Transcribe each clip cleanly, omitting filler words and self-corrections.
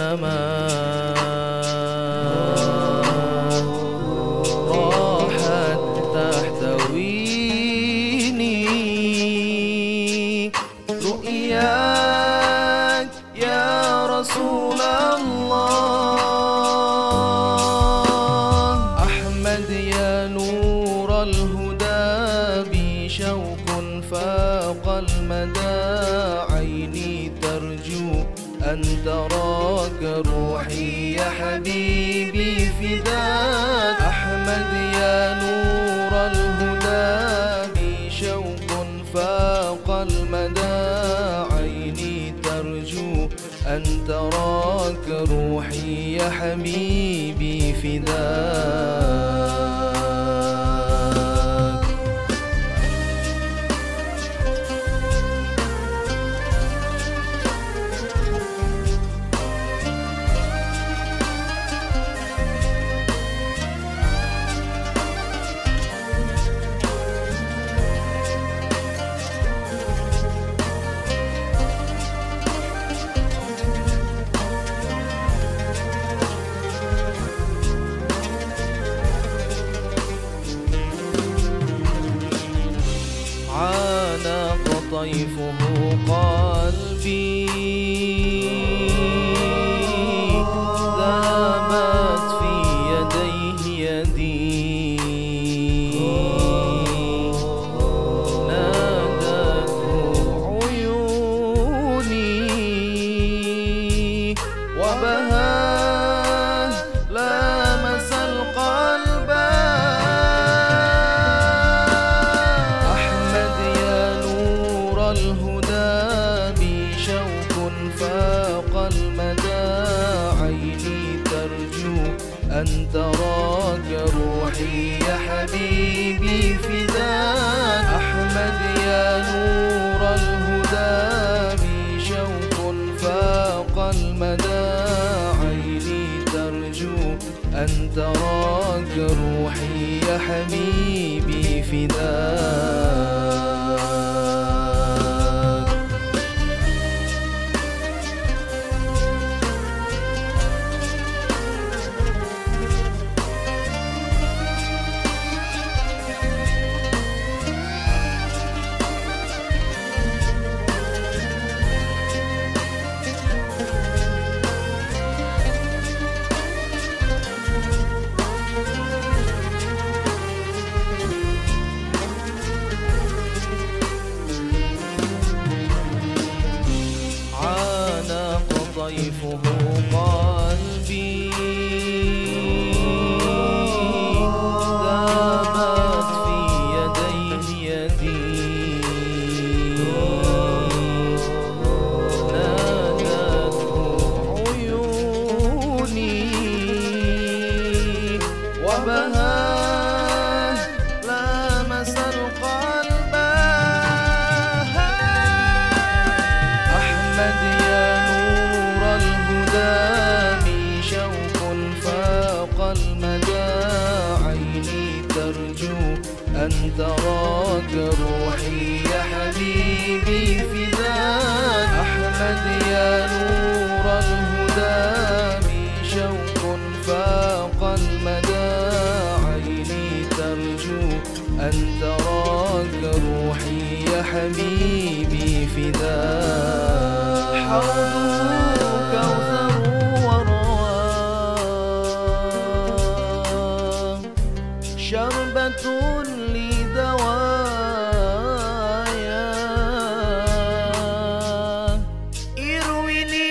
أينما راحت تحتويني رؤياك يا رسول الله. أحمد يا نور الهدى بي شوق فاق المدى، عيني ترجو أن تراك روحي يا حبيبي فداك. أحمد يا نور الهدى بي شوق فاق المدى، عيني ترجو أن تراك روحي يا حبيبي فداك. عانق طيفه قلبي، ذابت في يديه يدي، نادته عيوني وبهاه لامس القلب. الهدى بي شوق فاق المدى، عيني ترجو أن تراك روحي يا حبيبي فداك. أحمد يا نور الهدى بي شوق فاق المدى، عيني ترجو أن تراك روحي يا حبيبي فداك. طيفه قلبي، ذابت في يديه يدي، نادته عيوني وبهاه لامس القلب. أحمد يا الهدى بي شوق فاق المدى، عيني ترجو أن تراك روحي يا حبيبي فداك. أحمد يا نور الهدى بي شوق فاق المدى، عيني ترجو أن تراك روحي يا حبيبي فداك. حوضك كوثر ورواه، شربة لدوايا، ارويني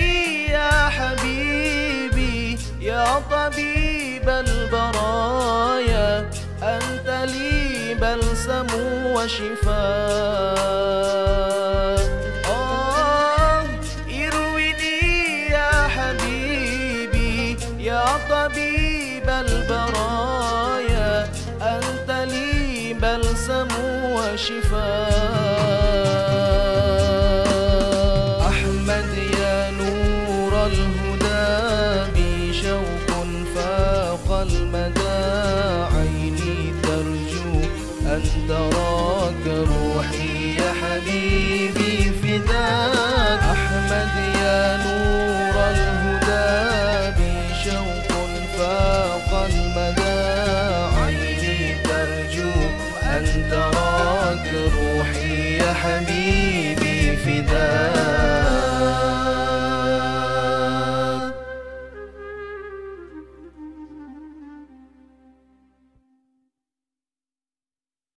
يا حبيبي يا طبيب البرايا، أنت لي بلسم وشفاء. يا طبيب البرايا، أنت لي بلسم وشفاء. أحمد يا نور الهدى بي شوق فاق المدى، عيني ترجو أن تراك روحي يا حبيبي فداك.